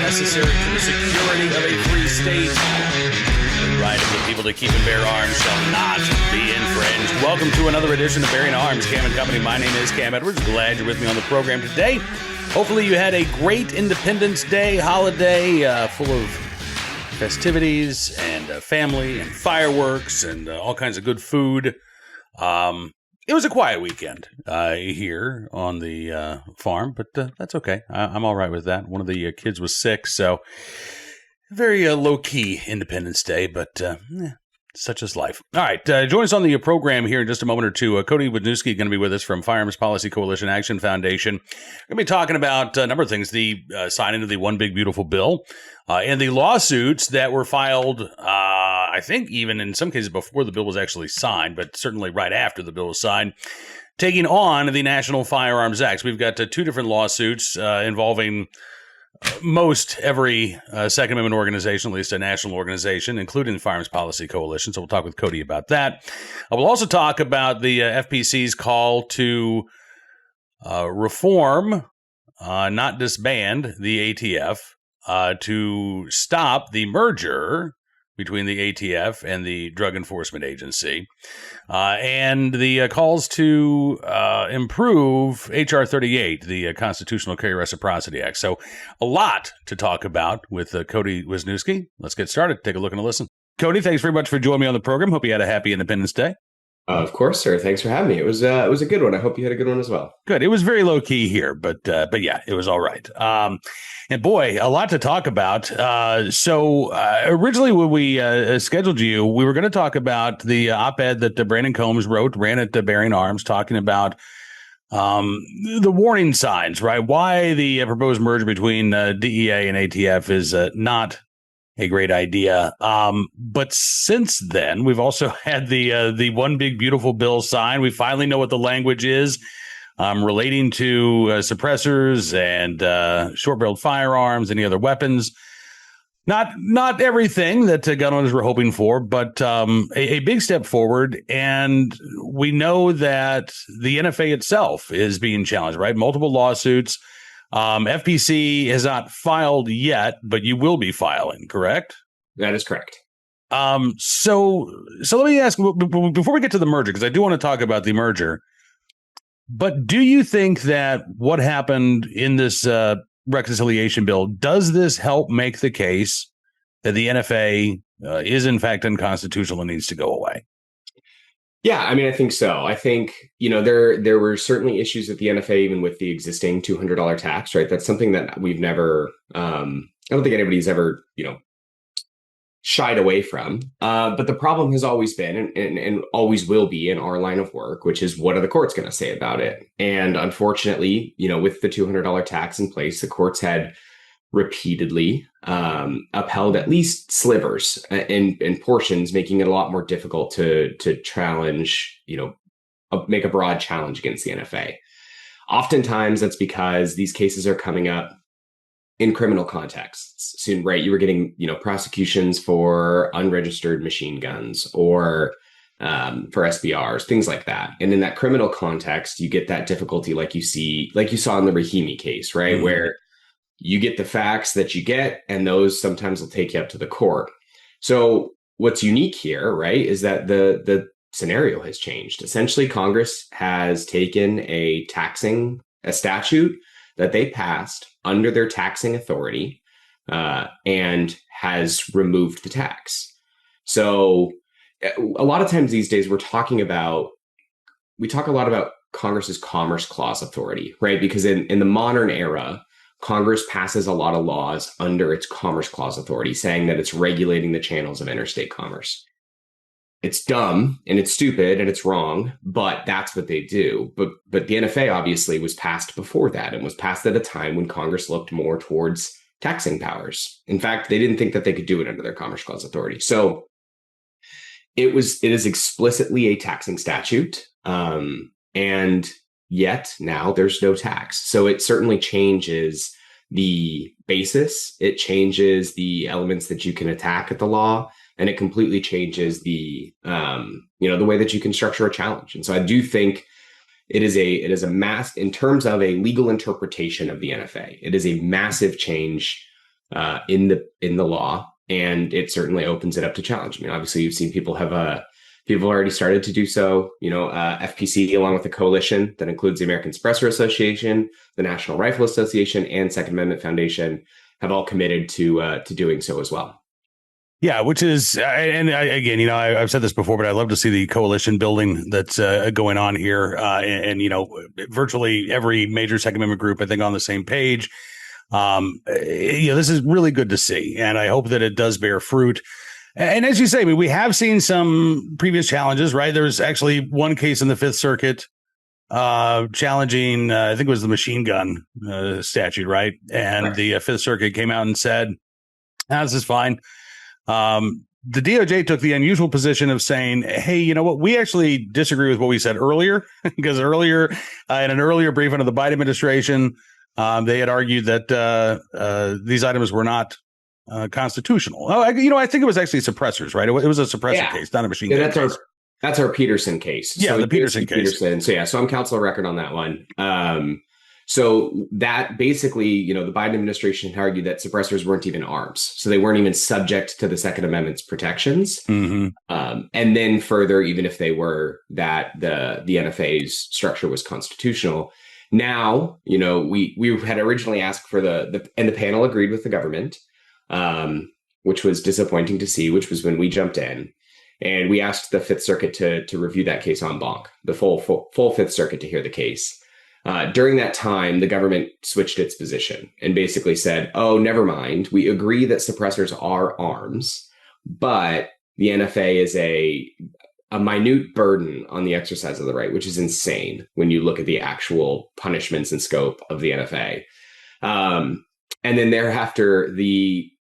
necessary to the security of a free state. The right of the people to keep and bear arms shall not be infringed. Welcome to another edition of Bearing Arms, Cam & Company. My name is Cam Edwards. Glad you're with me on the program today. Hopefully you had a great Independence Day holiday full of festivities and family and fireworks and all kinds of good food. It was a quiet weekend here on the farm, but that's okay. I'm all right with that. One of the kids was sick, so very low-key Independence Day, but such is life. All right, join us on the program here in just a moment or two. Cody Wiznooki is going to be with us from Firearms Policy Coalition Action Foundation. We're going to be talking about a number of things, the signing of the One Big Beautiful Bill and the lawsuits that were filed, I think even in some cases before the bill was actually signed, but certainly right after the bill was signed, taking on the National Firearms Act. So we've got two different lawsuits involving most every Second Amendment organization, at least a national organization, including the Firearms Policy Coalition. So we'll talk with Cody about that. We'll also talk about the FPC's call to reform, not disband, the ATF, to stop the merger between the ATF and the Drug Enforcement Agency, and the calls to improve H.R. 38, the Constitutional Carry Reciprocity Act. So a lot to talk about with Cody Wiznooki. Let's get started. Take a look and a listen. Cody, thanks very much for joining me on the program. Hope you had a happy Independence Day. Of course, sir. Thanks for having me. It was a good one. I hope you had a good one as well. Good. It was very low key here, but yeah, it was all right. And boy, a lot to talk about. So originally when we scheduled you, we were going to talk about the op-ed that Brandon Combs ran at Bearing Arms, talking about the warning signs, right? Why the proposed merger between DEA and ATF is not a great idea. But since then, we've also had the One Big Beautiful Bill signed. We finally know what the language is relating to suppressors and short-barreled firearms, any other weapons. Not everything that gun owners were hoping for, but a big step forward. And we know that the NFA itself is being challenged, right? Multiple lawsuits. FPC has not filed yet, but you will be filing, correct? That is correct. So let me ask, before we get to the merger, because I do want to talk about the merger, but do you think that what happened in this reconciliation bill, does this help make the case that the NFA is in fact unconstitutional and needs to go away? Yeah, I mean, I think so. I think, there were certainly issues with the NFA, even with the existing $200 tax, right? That's something that we've never, I don't think anybody's ever, shied away from. But the problem has always been and always will be in our line of work, which is what are the courts going to say about it? And unfortunately, with the $200 tax in place, the courts had repeatedly upheld at least slivers and portions, making it a lot more difficult to challenge, make a broad challenge against the NFA. Oftentimes that's because these cases are coming up in criminal contexts. Soon, right? You were getting, prosecutions for unregistered machine guns or for SBRs, things like that. And in that criminal context, you get that difficulty like you saw in the Rahimi case, right? Mm-hmm. Where you get the facts that you get, and those sometimes will take you up to the court. So what's unique here, right, is that the scenario has changed. Essentially, Congress has taken a statute that they passed under their taxing authority and has removed the tax. So a lot of times these days we talk a lot about Congress's Commerce Clause authority, right? Because in the modern era, Congress passes a lot of laws under its Commerce Clause authority, saying that it's regulating the channels of interstate commerce. It's dumb and it's stupid and it's wrong, but that's what they do. But the NFA obviously was passed before that and was passed at a time when Congress looked more towards taxing powers. In fact, they didn't think that they could do it under their Commerce Clause authority. So it is explicitly a taxing statute. And yet now there's no tax. So it certainly changes the basis. It changes the elements that you can attack at the law. And it completely changes the way that you can structure a challenge. And so I do think it is a mass in terms of a legal interpretation of the NFA. It is a massive change in the law, and it certainly opens it up to challenge. I mean, obviously, you've seen people have already started to do so. FPC, along with a coalition that includes the American Suppressor Association, the National Rifle Association, and Second Amendment Foundation, have all committed to doing so as well. Yeah, which is, again, I've said this before, but I love to see the coalition building that's going on here, and virtually every major Second Amendment group, I think, on the same page. This is really good to see, and I hope that it does bear fruit. And as you say, I mean, we have seen some previous challenges, right? There's actually one case in the Fifth Circuit challenging, I think it was the machine gun statute, right? And the Fifth Circuit came out and said, this is fine. The DOJ took the unusual position of saying, hey, you know what? We actually disagree with what we said earlier, because earlier in an earlier brief under the Biden administration, they had argued that these items were not constitutional. I think it was actually suppressors, right? It was a suppressor case, not a machine gun case. That's our Peterson case. Yeah, so the Peterson case. So I'm counsel of record on that one. So that basically, the Biden administration argued that suppressors weren't even arms. So they weren't even subject to the Second Amendment's protections. Mm-hmm. And then further, even if they were, that the NFA's structure was constitutional. Now, we had originally asked for and the panel agreed with the government, which was disappointing to see, which was when we jumped in. And we asked the Fifth Circuit to review that case en banc, the full Fifth Circuit to hear the case. During that time, the government switched its position and basically said, oh, never mind. We agree that suppressors are arms, but the NFA is a minute burden on the exercise of the right, which is insane when you look at the actual punishments and scope of the NFA. And then thereafter, the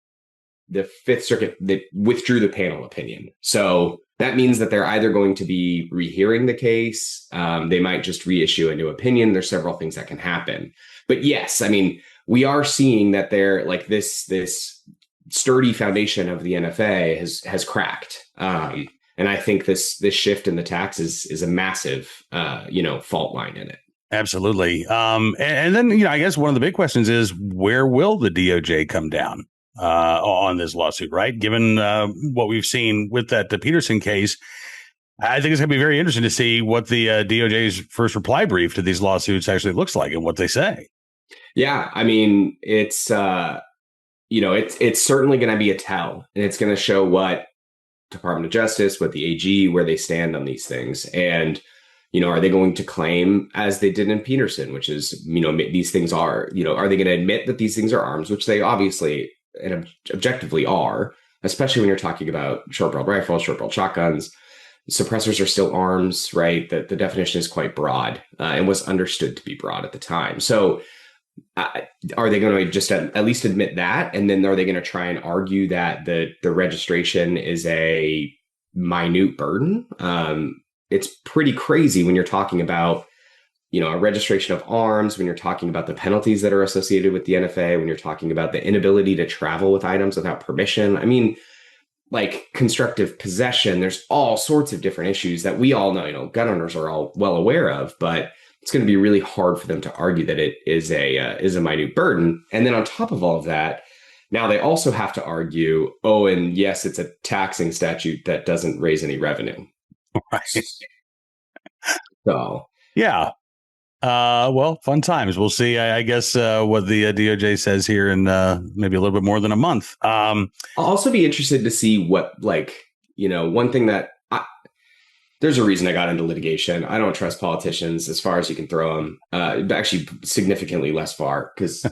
Fifth Circuit withdrew the panel opinion. So that means that they're either going to be rehearing the case. They might just reissue a new opinion. There's several things that can happen. But yes, I mean, we are seeing that they're like this sturdy foundation of the NFA has cracked. And I think this shift in the tax is a massive, fault line in it. Absolutely. And then, I guess one of the big questions is, where will the DOJ come down on this lawsuit, right? Given what we've seen with the Peterson case, I think it's going to be very interesting to see what the DOJ's first reply brief to these lawsuits actually looks like and what they say. Yeah, I mean, it's certainly going to be a tell, and it's going to show what Department of Justice, what the AG, where they stand on these things. And, are they going to claim, as they did in Peterson, which is, these things are, are they going to admit that these things are arms, which they obviously and objectively are, especially when you're talking about short-barreled rifles, short-barreled shotguns. Suppressors are still arms, right? The definition is quite broad and was understood to be broad at the time. So are they going to just at least admit that? And then are they going to try and argue that the registration is a minute burden? It's pretty crazy when you're talking about a registration of arms, when you're talking about the penalties that are associated with the NFA, when you're talking about the inability to travel with items without permission. I mean, like constructive possession, there's all sorts of different issues that we all know, gun owners are all well aware of, but it's going to be really hard for them to argue that it is a minute burden. And then on top of all of that, now they also have to argue, and yes, it's a taxing statute that doesn't raise any revenue. Right. So, yeah. Well, fun times. We'll see, I guess, what the DOJ says here in maybe a little bit more than a month. I'll also be interested to see what, one thing that there's a reason I got into litigation. I don't trust politicians as far as you can throw them, actually significantly less far, because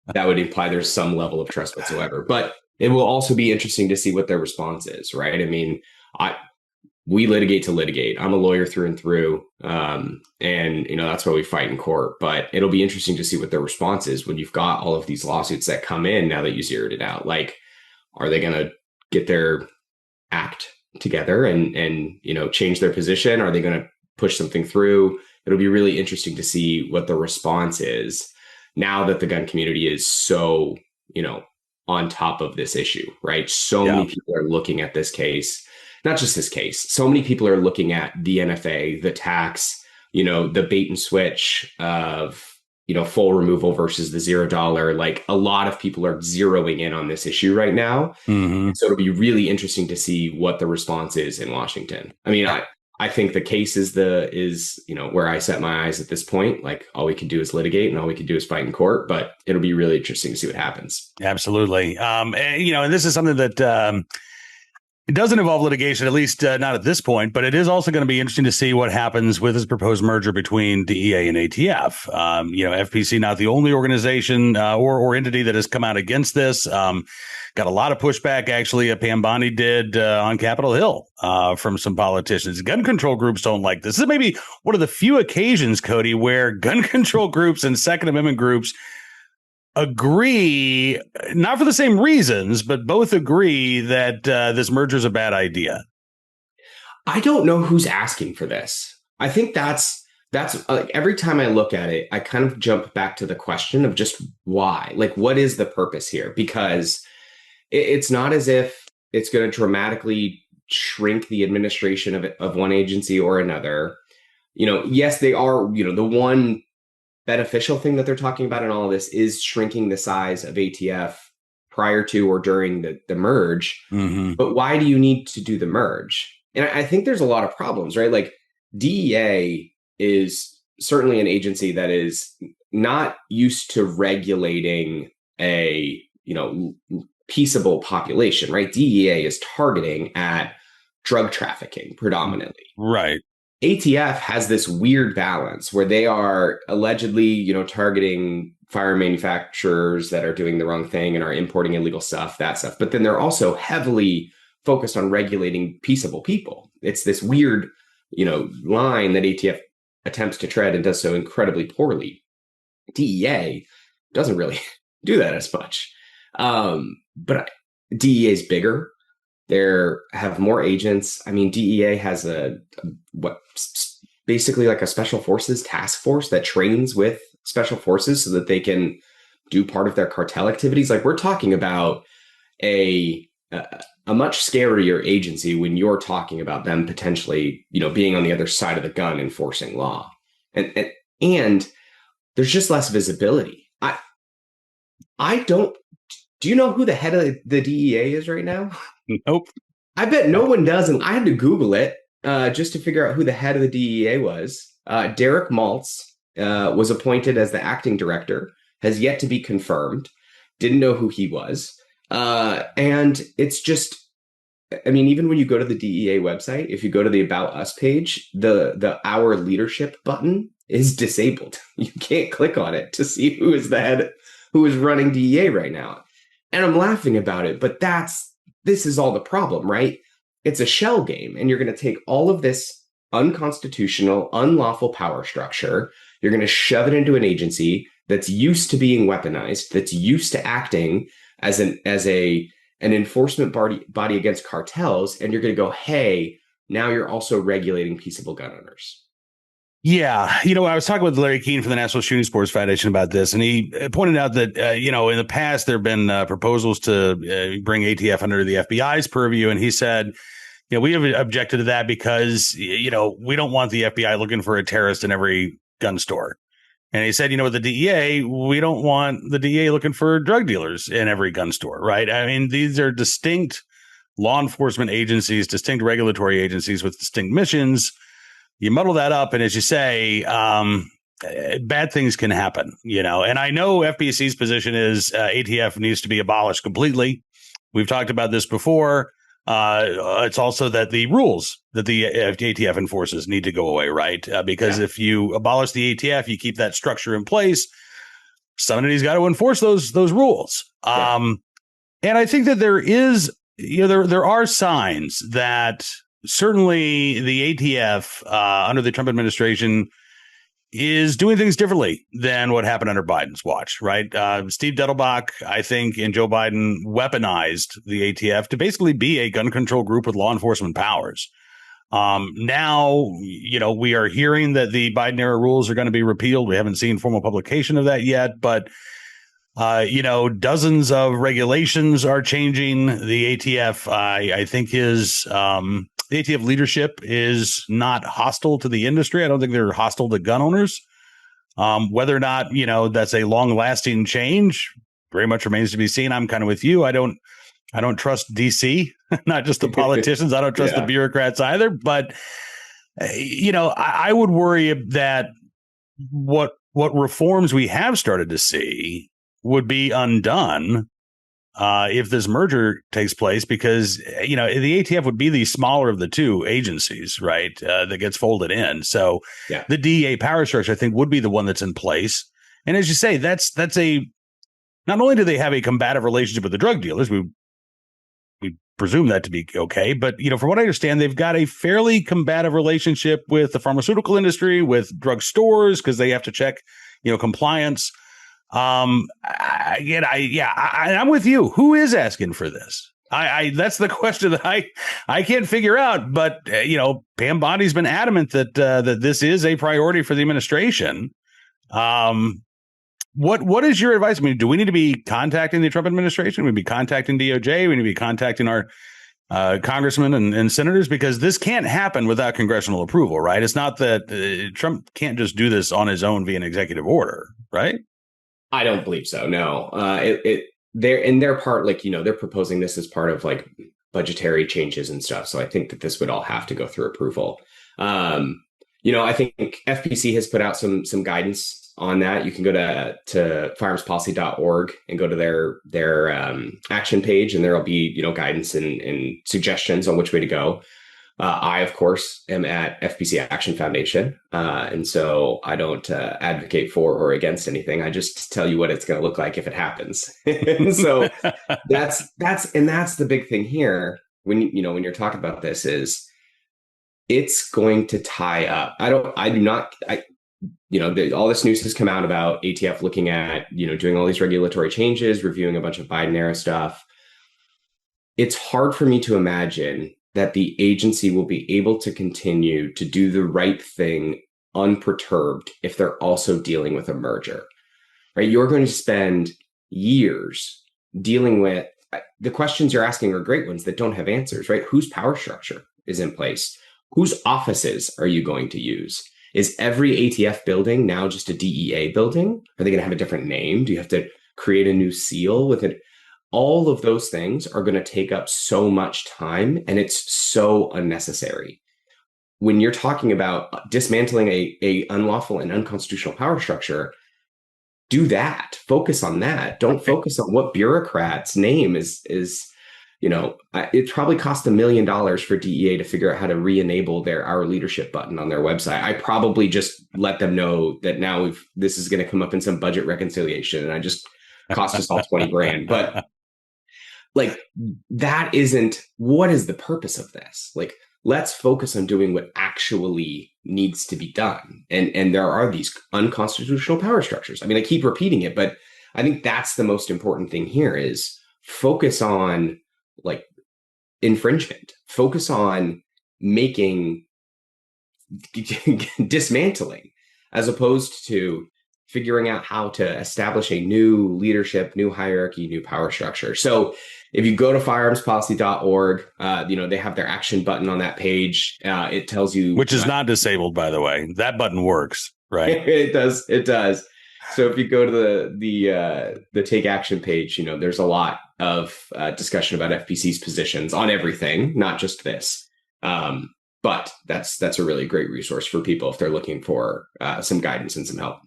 that would imply there's some level of trust whatsoever. But it will also be interesting to see what their response is, right? I mean, we litigate to litigate. I'm a lawyer through and through. And, that's why we fight in court. But it'll be interesting to see what their response is when you've got all of these lawsuits that come in now that you zeroed it out. Like, are they going to get their act together and change their position? Are they going to push something through? It'll be really interesting to see what the response is now that the gun community is so, on top of this issue, right? So many people are looking at this case. Not just this case. So many people are looking at the NFA, the tax, the bait and switch of full removal versus the $0. Like a lot of people are zeroing in on this issue right now. Mm-hmm. So it'll be really interesting to see what the response is in Washington. I mean, I think the case is where I set my eyes at this point. Like all we can do is litigate and all we can do is fight in court, but it'll be really interesting to see what happens. Absolutely. And this is something that it doesn't involve litigation, at least not at this point, but it is also going to be interesting to see what happens with this proposed merger between DEA and ATF. FPC, not the only organization or entity that has come out against this. Got a lot of pushback, actually, Pam Bondi did on Capitol Hill from some politicians. Gun control groups don't like this. This is maybe one of the few occasions, Cody, where gun control groups and Second Amendment groups agree, not for the same reasons, but both agree that this merger is a bad idea. I don't know who's asking for this. I think that's like every time I look at it, I kind of jump back to the question of just why. Like, what is the purpose here? Because it's not as if it's going to dramatically shrink the administration of one agency or another. Yes, they are, the one beneficial thing that they're talking about in all of this is shrinking the size of ATF prior to or during the merge. Mm-hmm. But why do you need to do the merge? And I think there's a lot of problems, right? Like DEA is certainly an agency that is not used to regulating a, peaceable population, right? DEA is targeting at drug trafficking predominantly. Right. ATF has this weird balance where they are allegedly, targeting firearm manufacturers that are doing the wrong thing and are importing illegal stuff, that stuff. But then they're also heavily focused on regulating peaceable people. It's this weird, line that ATF attempts to tread and does so incredibly poorly. DEA doesn't really do that as much. But DEA is bigger. They have more agents. I mean, DEA has basically like a special forces task force that trains with special forces so that they can do part of their cartel activities. Like we're talking about a much scarier agency when you're talking about them potentially, being on the other side of the gun enforcing law. And there's just less visibility. Do you know who the head of the DEA is right now? Nope. I bet no one does. And I had to Google it just to figure out who the head of the DEA was. Derek Maltz was appointed as the acting director, has yet to be confirmed. Didn't know who he was. And it's just, even when you go to the DEA website, if you go to the About Us page, the Our Leadership button is disabled. You can't click on it to see who is the head, who is running DEA right now. And I'm laughing about it, but this is all the problem, right? It's a shell game, and you're going to take all of this unconstitutional, unlawful power structure. You're going to shove it into an agency that's used to being weaponized, that's used to acting as an enforcement body against cartels, and you're going to go, hey, now you're also regulating peaceable gun owners. Yeah. I was talking with Larry Keene from the National Shooting Sports Foundation about this, and he pointed out that, in the past, there have been proposals to bring ATF under the FBI's purview. And he said, we have objected to that because, we don't want the FBI looking for a terrorist in every gun store. And he said, with the DEA, we don't want the DEA looking for drug dealers in every gun store, right? I mean, these are distinct law enforcement agencies, distinct regulatory agencies with distinct missions. You muddle that up, and as you say, bad things can happen, And I know FPC's position is ATF needs to be abolished completely. We've talked about this before. It's also that the rules that the ATF enforces need to go away, right? Because if you abolish the ATF, you keep that structure in place. Somebody's got to enforce those rules. And I think that there is, there are signs that certainly the ATF under the Trump administration is doing things differently than what happened under Biden's watch, right? Steve Dettelbach, I think, and Joe Biden weaponized the ATF to basically be a gun control group with law enforcement powers. Now, we are hearing that the Biden era rules are going to be repealed. We haven't seen formal publication of that yet, but dozens of regulations are changing. The ATF, I think, the ATF leadership is not hostile to the industry. I don't think they're hostile to gun owners. Whether or not, that's a long lasting change very much remains to be seen. I'm kind of with you. I don't trust DC, not just the politicians. I don't trust the bureaucrats either. But, I would worry that what reforms we have started to see would be undone if this merger takes place, because, the ATF would be the smaller of the two agencies, right, that gets folded in. So the DEA power structure, I think, would be the one that's in place. And as you say, that's not only do they have a combative relationship with the drug dealers, we presume that to be okay, but, from what I understand, they've got a fairly combative relationship with the pharmaceutical industry, with drug stores, because they have to check, compliance. I'm with you. Who is asking for this? That's the question that I can't figure out. But Pam Bondi's been adamant that this is a priority for the administration. What is your advice? I mean, do we need to be contacting the Trump administration? We be contacting DOJ. We need to be contacting our congressmen and senators, because this can't happen without congressional approval, right? It's not that Trump can't just do this on his own via an executive order, right? I don't believe so. No, they're in their part, they're proposing this as part of budgetary changes and stuff. So I think that this would all have to go through approval. I think FPC has put out some guidance on that. You can go to firearmspolicy.org and go to their action page, and there'll be, guidance and suggestions on which way to go. I, of course, am at FPC Action Foundation. And so I don't advocate for or against anything. I just tell you what it's going to look like if it happens. And so that's the big thing here when you're talking about this is it's going to tie up. All this news has come out about ATF looking at, doing all these regulatory changes, reviewing a bunch of Biden era stuff. It's hard for me to imagine that the agency will be able to continue to do the right thing unperturbed if they're also dealing with a merger, right? You're going to spend years dealing with the questions you're asking are great ones that don't have answers, right? Whose power structure is in place? Whose offices are you going to use? Is every ATF building now just a DEA building? Are they going to have a different name? Do you have to create a new seal with it? All of those things are going to take up so much time, and it's so unnecessary. When you're talking about dismantling a unlawful and unconstitutional power structure, do that. Focus on that. Don't focus on what bureaucrat's name is. It probably cost $1 million for DEA to figure out how to re-enable their Our Leadership button on their website. I probably just let them know that now this is going to come up in some budget reconciliation, and I just cost us all 20 grand. But that isn't, what is the purpose of this? Let's focus on doing what actually needs to be done. And there are these unconstitutional power structures. I mean, I keep repeating it, but I think that's the most important thing here is focus on infringement, focus on dismantling, as opposed to figuring out how to establish a new leadership, new hierarchy, new power structure. So if you go to firearmspolicy.org, they have their action button on that page. It tells you, which is not disabled, by the way. That button works, right? It does. So if you go to the Take Action page, there's a lot of discussion about FPC's positions on everything, not just this. But that's a really great resource for people if they're looking for some guidance and some help.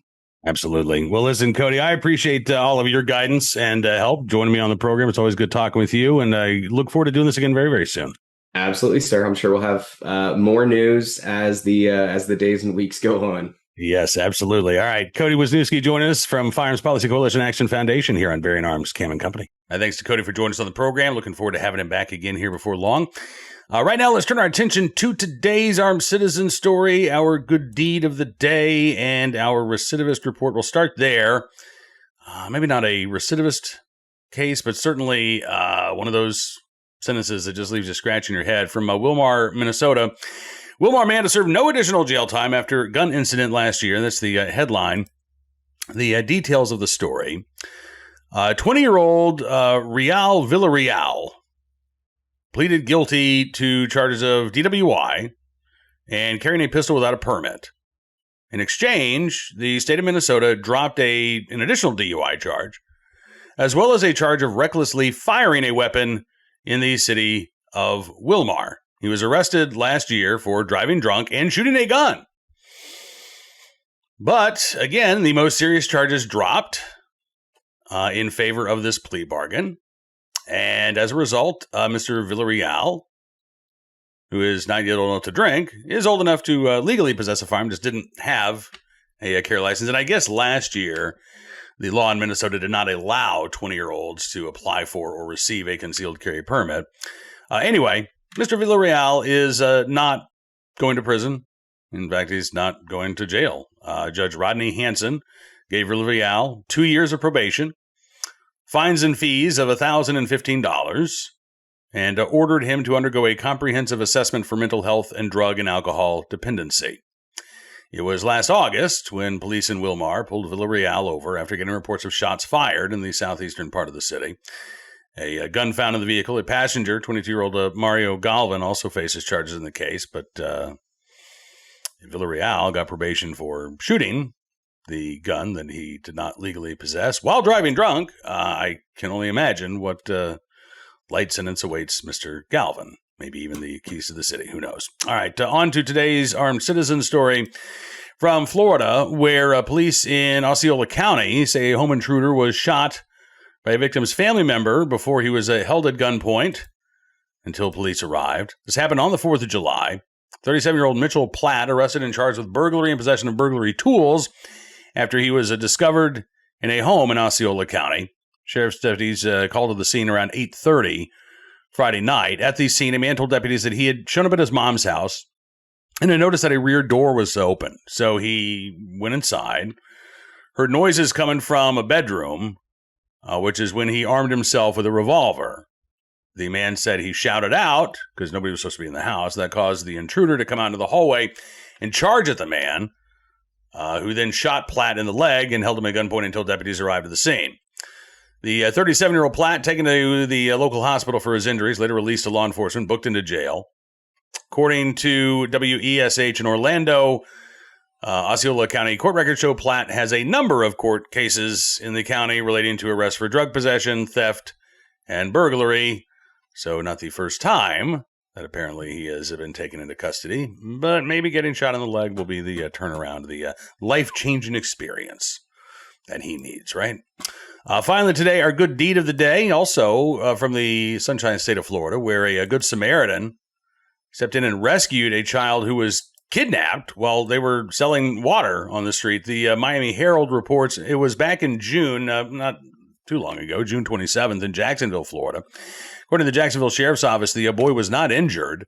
Absolutely. Well, listen, Cody, I appreciate all of your guidance and help joining me on the program. It's always good talking with you, and I look forward to doing this again very, very soon. Absolutely, sir. I'm sure we'll have more news as the days and weeks go on. Yes, absolutely. All right. Cody Wiznooki joining us from Firearms Policy Coalition Action Foundation here on Bearing Arms Cam & Company. Thanks to Cody for joining us on the program. Looking forward to having him back again here before long. Right now, let's turn our attention to today's armed citizen story, our good deed of the day, and our recidivist report. We'll start there. Maybe not a recidivist case, but certainly one of those sentences that just leaves you scratching your head. From Wilmar, Minnesota. Wilmar man to serve no additional jail time after gun incident last year. That's the headline. The details of the story. 20-year-old Real Villarreal pleaded guilty to charges of DWI and carrying a pistol without a permit. In exchange, the state of Minnesota dropped an additional DUI charge, as well as a charge of recklessly firing a weapon in the city of Wilmar. He was arrested last year for driving drunk and shooting a gun. But, again, the most serious charges dropped in favor of this plea bargain. And as a result, Mr. Villarreal, who is not yet old enough to drink, is old enough to legally possess a firearm, just didn't have a carry license. And I guess last year, the law in Minnesota did not allow 20-year-olds to apply for or receive a concealed carry permit. Anyway, Mr. Villarreal is not going to prison. In fact, he's not going to jail. Judge Rodney Hanson gave Villarreal 2 years of probation, fines and fees of $1,015, and ordered him to undergo a comprehensive assessment for mental health and drug and alcohol dependency. It was last August when police in Wilmar pulled Villarreal over after getting reports of shots fired in the southeastern part of the city. A gun found in the vehicle. A passenger, 22-year-old Mario Galvin, also faces charges in the case, but Villarreal got probation for shooting the gun that he did not legally possess while driving drunk. I can only imagine what light sentence awaits Mr. Galvin. Maybe even the keys to the city. Who knows? All right, on to today's armed citizen story from Florida, where police in Osceola County say a home intruder was shot by a victim's family member before he was held at gunpoint until police arrived. This happened on the 4th of July. 37-year-old Mitchell Platt arrested and charged with burglary and possession of burglary tools after he was discovered in a home in Osceola County. Sheriff's deputies called to the scene around 8:30 Friday night. At the scene, a man told deputies that he had shown up at his mom's house and had noticed that a rear door was open. So he went inside, heard noises coming from a bedroom, which is when he armed himself with a revolver. The man said he shouted out, because nobody was supposed to be in the house. That caused the intruder to come out into the hallway and charge at the man, who then shot Platt in the leg and held him at gunpoint until deputies arrived at the scene. The 37-year-old Platt, taken to the local hospital for his injuries, later released to law enforcement, booked into jail. According to WESH in Orlando, Osceola County court records show Platt has a number of court cases in the county relating to arrest for drug possession, theft, and burglary. So not the first time that apparently he has been taken into custody, but maybe getting shot in the leg will be the turnaround, the life-changing experience that he needs, right? Finally today, our good deed of the day, also from the Sunshine State of Florida, where a good Samaritan stepped in and rescued a child who was kidnapped while they were selling water on the street. The Miami Herald reports it was back in June, not too long ago, June 27th in Jacksonville, Florida. According to the Jacksonville Sheriff's Office, the boy was not injured.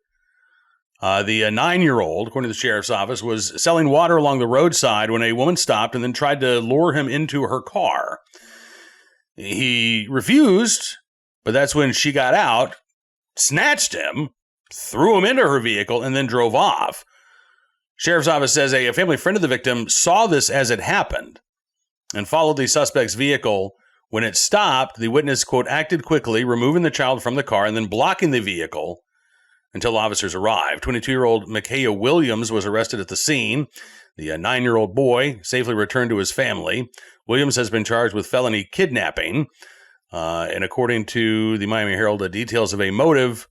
The 9-year-old, according to the Sheriff's Office, was selling water along the roadside when a woman stopped and then tried to lure him into her car. He refused, but that's when she got out, snatched him, threw him into her vehicle, and then drove off. Sheriff's Office says a family friend of the victim saw this as it happened and followed the suspect's vehicle. When it stopped, the witness, quote, acted quickly, removing the child from the car and then blocking the vehicle until officers arrived. 22-year-old Micaiah Williams was arrested at the scene. The 9-year-old boy safely returned to his family. Williams has been charged with felony kidnapping. And according to the Miami Herald, the details of a motive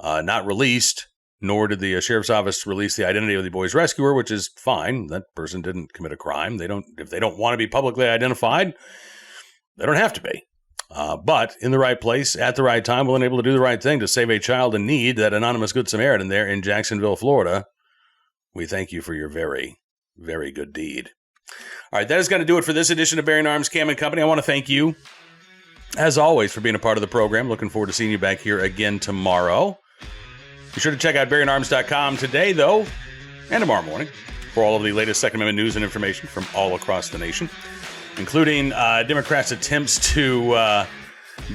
not released, nor did the Sheriff's Office release the identity of the boy's rescuer, which is fine. That person didn't commit a crime. If they don't want to be publicly identified, they don't have to be. But in the right place, at the right time, willing and able to do the right thing to save a child in need, that anonymous Good Samaritan there in Jacksonville, Florida, we thank you for your very, very good deed. All right, that is going to do it for this edition of Bearing Arms Cam & Company. I want to thank you, as always, for being a part of the program. Looking forward to seeing you back here again tomorrow. Be sure to check out BearingArms.com today, though, and tomorrow morning, for all of the latest Second Amendment news and information from all across the nation, including Democrats' attempts to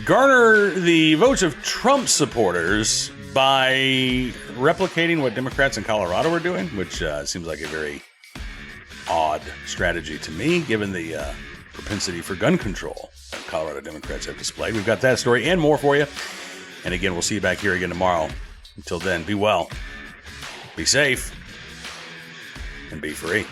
garner the votes of Trump supporters by replicating what Democrats in Colorado are doing, which seems like a very odd strategy to me, given the propensity for gun control that Colorado Democrats have displayed. We've got that story and more for you. And again, we'll see you back here again tomorrow. Until then, be well, be safe, and be free.